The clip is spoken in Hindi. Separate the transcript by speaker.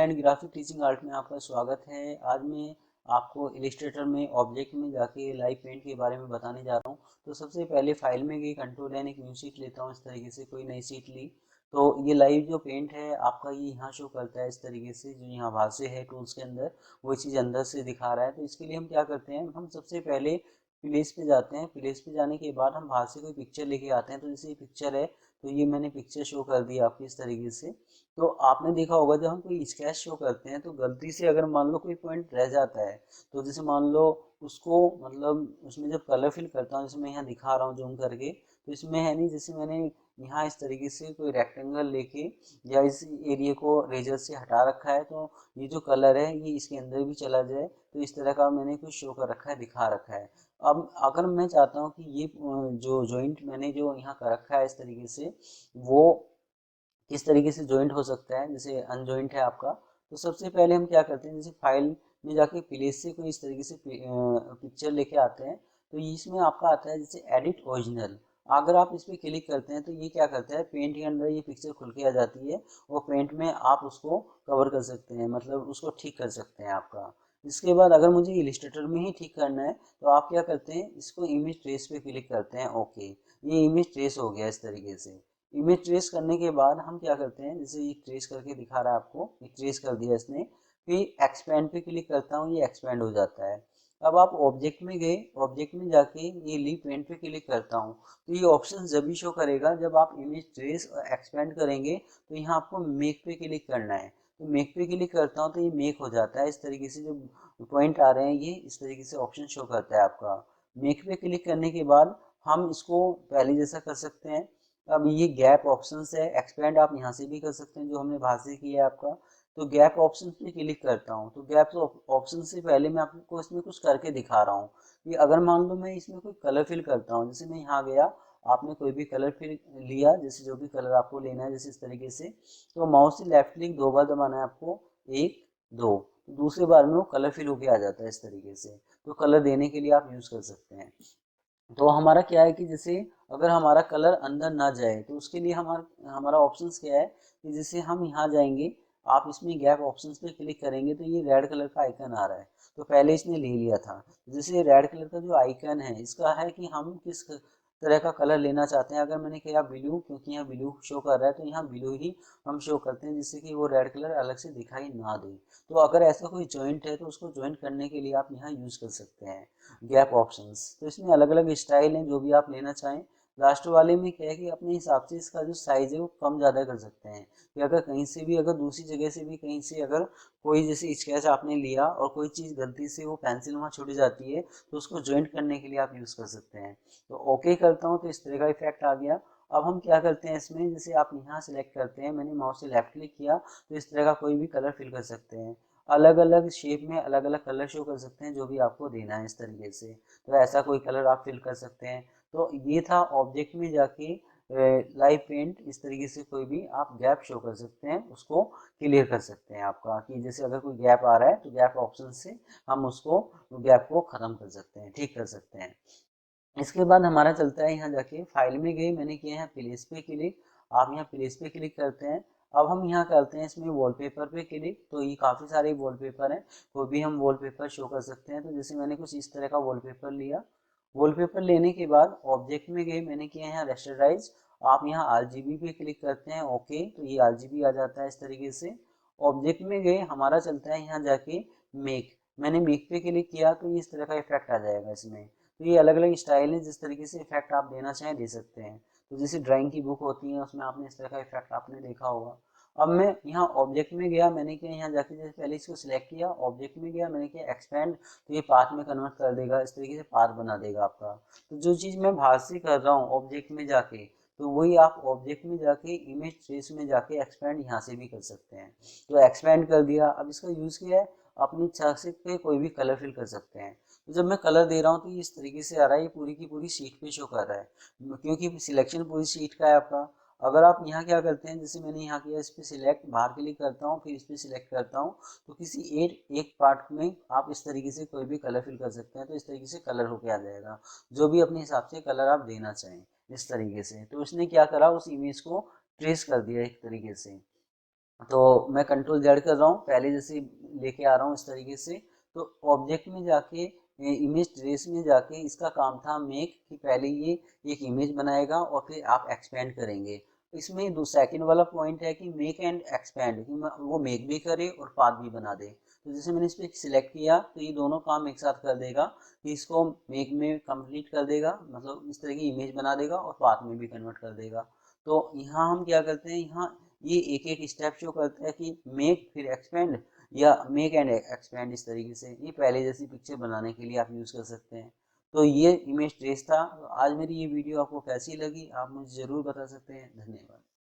Speaker 1: एंड ग्राफिक टीचिंग आर्ट में आपका स्वागत है। आज मैं आपको इलिस्ट्रेटर में ऑब्जेक्ट में जाके लाइव पेंट के बारे में बताने जा रहा हूँ। तो सबसे पहले फाइल में गई, कंट्रोल एन एक न्यू शीट लेता हूँ। इस तरीके से कोई नई शीट ली तो ये लाइव जो पेंट है आपका ये यहाँ शो करता है। इस तरीके से जो यहाँ भाग से है टूल्स के अंदर वो चीज़ अंदर से दिखा रहा है। तो इसके लिए हम क्या करते हैं, हम सबसे पहले प्लेस पे जाते हैं। प्लेस पे जाने के बाद हम बाहर से कोई पिक्चर लेके आते हैं। तो जैसे ये पिक्चर है तो ये मैंने पिक्चर शो कर दी आपकी इस तरीके से। तो आपने देखा होगा जब हम कोई स्केच शो करते हैं तो गलती से अगर मान लो कोई पॉइंट रह जाता है तो जैसे मान लो उसको मतलब उसमें जब कलर फिल करता हूँ, जैसे मैं यहाँ दिखा रहा हूँ जूम करके, तो इसमें है नहीं, जैसे मैंने यहाँ इस तरीके से कोई रेक्टेंगल लेके या इस एरिया को रेजर से हटा रखा है तो ये जो कलर है ये इसके अंदर भी चला जाए। तो इस तरह का मैंने कुछ शो कर रखा है, दिखा रखा है। अब अगर मैं चाहता हूँ कि ये जो जॉइंट मैंने जो यहाँ कर रखा है इस तरीके से वो किस तरीके से जॉइंट हो सकता है, जैसे अनजॉइंट है आपका, तो सबसे पहले हम क्या करते हैं, जैसे फाइल में जाके प्लेस से कोई इस तरीके से पिक्चर लेके आते हैं। तो इसमें आपका आता है जैसे एडिट ओरिजिनल। अगर आप इस पर क्लिक करते हैं तो ये क्या करता है, पेंट के अंदर ये पिक्चर खुल के आ जाती है और पेंट में आप उसको कवर कर सकते हैं, मतलब उसको ठीक कर सकते हैं आपका। इसके बाद अगर मुझे इलिस्ट्रेटर में ही ठीक करना है तो आप क्या करते हैं, इसको इमेज ट्रेस पे क्लिक करते हैं। ओके, ये इमेज ट्रेस हो गया इस तरीके से। इमेज ट्रेस करने के बाद हम क्या करते हैं, जैसे ये ट्रेस करके दिखा रहा है आपको, ये ट्रेस कर दिया इसने, फिर एक्सपेंड पे क्लिक करता हूँ, ये एक्सपेंड हो जाता है। अब आप ऑब्जेक्ट में गए, ऑब्जेक्ट में जाके ये लीव पेंट पे क्लिक करता हूँ तो ये ऑप्शन जब भी शो करेगा जब आप इमेज ट्रेस और एक्सपेंड करेंगे। तो यहाँ आपको मेक पे क्लिक करना है, तो मेक पे क्लिक करता हूँ तो ये मेक हो जाता है इस तरीके से। जो पॉइंट आ रहे हैं ये इस तरीके से ऑप्शन शो करता है आपका। मेक पे क्लिक करने के बाद हम इसको पहले जैसा कर सकते हैं। अब ये गैप ऑप्शन है, एक्सपेंड आप यहाँ से भी कर सकते हैं जो हमने बाहर से किया है आपका। तो गैप ऑप्शन पे क्लिक करता हूँ तो गैप ऑप्शन से पहले मैं आपको इसमें कुछ करके दिखा रहा हूँ कि अगर मान लो मैं इसमें कोई कलर फिल करता हूँ, जैसे मैं यहाँ गया, आपने कोई भी कलर फिल लिया, जैसे जो भी कलर आपको लेना है जैसे इस तरीके से, तो माउस से लेफ्ट क्लिक 2 बार दबाना है आपको, एक दो, तो दूसरी बार में वो कलर फिल होके आ जाता है इस तरीके से। तो कलर देने के लिए आप यूज कर सकते हैं। तो हमारा क्या है कि जैसे अगर हमारा कलर अंदर ना जाए तो उसके लिए हमारा हमारा ऑप्शंस क्या है कि जैसे हम यहाँ जाएंगे, आप इसमें गैप ऑप्शंस पे क्लिक करेंगे तो ये रेड कलर का आइकन आ रहा है। तो पहले इसने ले लिया था, जैसे रेड कलर का जो आइकन है इसका है कि हम किस तरह का कलर लेना चाहते हैं। अगर मैंने किया ब्लू, क्योंकि यहाँ ब्लू शो कर रहा है तो यहाँ ब्लू ही हम शो करते हैं जिससे कि वो रेड कलर अलग से दिखाई ना दे। तो अगर ऐसा कोई जॉइंट है तो उसको ज्वाइंट करने के लिए आप यहाँ यूज कर सकते हैं गैप ऑप्शंस। तो इसमें अलग अलग स्टाइल हैं जो भी आप लेना चाहें। लास्ट वाले में क्या है कि अपने हिसाब से इसका जो साइज है वो कम ज़्यादा कर सकते हैं कि अगर कहीं से भी, अगर दूसरी जगह से भी कहीं से अगर कोई जैसे स्केच आपने लिया और कोई चीज़ गलती से वो पेंसिल वहाँ छूट जाती है तो उसको ज्वाइंट करने के लिए आप यूज़ कर सकते हैं। तो ओके करता हूँ तो इस तरह का इफेक्ट आ गया। अब हम क्या करते हैं इसमें, जैसे आप यहाँ सेलेक्ट करते हैं, मैंने माउस से लेफ्ट क्लिक किया तो इस तरह का कोई भी कलर फिल कर सकते हैं। अलग अलग शेप में अलग अलग कलर शो कर सकते हैं जो भी आपको देना है इस तरीके से। तो ऐसा कोई कलर आप फिल कर सकते हैं। तो ये था ऑब्जेक्ट में जाके लाइव पेंट, इस तरीके से कोई भी आप गैप शो कर सकते हैं, उसको क्लियर कर सकते हैं आपका, कि जैसे अगर कोई गैप आ रहा है तो गैप ऑप्शन से हम उसको गैप को खत्म कर सकते हैं, ठीक कर सकते हैं। इसके बाद हमारा चलता है यहाँ जाके फाइल में गए, मैंने किया है प्लेस पे क्लिक, आप यहाँ प्लेस पे क्लिक करते हैं। अब हम यहाँ करते हैं इसमें वॉलपेपर पे क्लिक। तो ये काफ़ी सारे वॉलपेपर हैं, कोई भी हम वॉलपेपर शो कर सकते हैं। तो जैसे मैंने कुछ इस तरह का वॉलपेपर लिया। वॉलपेपर लेने के बाद ऑब्जेक्ट में गए, मैंने किया है यहाँ रेस्टराइज। आप यहाँ आरजीबी पे क्लिक करते हैं, ओके, तो ये आरजीबी आ जाता है इस तरीके से। ऑब्जेक्ट में गए, हमारा चलता है यहाँ जाके मेक। मैंने मेक पे क्लिक किया तो ये इस तरह का इफेक्ट आ जाएगा इसमें। तो ये अलग अलग स्टाइल है, जिस तरीके से इफेक्ट आप देना चाहें दे सकते हैं। तो जैसे ड्राइंग की बुक होती है उसमें आपने इस तरह का इफेक्ट आपने देखा होगा। अब मैं यहाँ ऑब्जेक्ट में गया, मैंने किया यहाँ जाके, जैसे पहले इसको सिलेक्ट किया, ऑब्जेक्ट में गया, मैंने किया एक्सपेंड, तो ये पाथ में कन्वर्ट कर देगा, इस तरीके से पाथ बना देगा आपका। तो जो चीज़ मैं बाहर से कर रहा हूँ ऑब्जेक्ट में जाके, तो वही आप ऑब्जेक्ट में जाके इमेज ट्रेस में जाके एक्सपेंड यहाँ से भी कर सकते हैं। तो एक्सपेंड कर दिया। अब इसका यूज़ क्या है, अपनी इच्छा से कोई भी कलर फिल कर सकते हैं। तो जब मैं कलर दे रहा हूँ तो ये इस तरीके से आ रहा है, ये पूरी की पूरी शीट पे शो कर रहा है क्योंकि सिलेक्शन पूरी शीट का है आपका। अगर आप यहाँ क्या करते हैं, जैसे मैंने यहाँ किया, इस पर सिलेक्ट, बाहर क्लिक करता हूँ, फिर इस पर सिलेक्ट करता हूँ, तो किसी एक पार्ट में आप इस तरीके से कोई भी कलर फिल कर सकते हैं। तो इस तरीके से कलर होके आ जाएगा जो भी अपने हिसाब से कलर आप देना चाहें इस तरीके से। तो उसने क्या करा, उस इमेज को ट्रेस कर दिया एक तरीके से। तो मैं कंट्रोल जेड कर रहा हूँ, पहले जैसे लेके आ रहा हूँ इस तरीके से। तो ऑब्जेक्ट में जाके, इमेज ट्रेस में जाके इसका काम था मेक, कि पहले ये एक इमेज बनाएगा और फिर आप एक्सपेंड करेंगे। इसमें दो सेकंड वाला पॉइंट है कि मेक एंड एक्सपेंड, कि वो मेक भी करे और पाथ भी बना दे। तो जैसे मैंने इस पर सिलेक्ट किया तो ये दोनों काम एक साथ कर देगा, कि इसको मेक में कंप्लीट कर देगा, मतलब इस तरह की इमेज बना देगा और पाथ में भी कन्वर्ट कर देगा। तो यहाँ हम क्या करते हैं, यहाँ ये एक एक स्टेप शो करता है कि मेक फिर एक्सपेंड, या मेक एंड एक्सपेंड, इस तरीके से ये पहले जैसी पिक्चर बनाने के लिए आप यूज़ कर सकते हैं। तो ये इमेज ट्रेस था। तो आज मेरी ये वीडियो आपको कैसी लगी आप मुझे ज़रूर बता सकते हैं। धन्यवाद।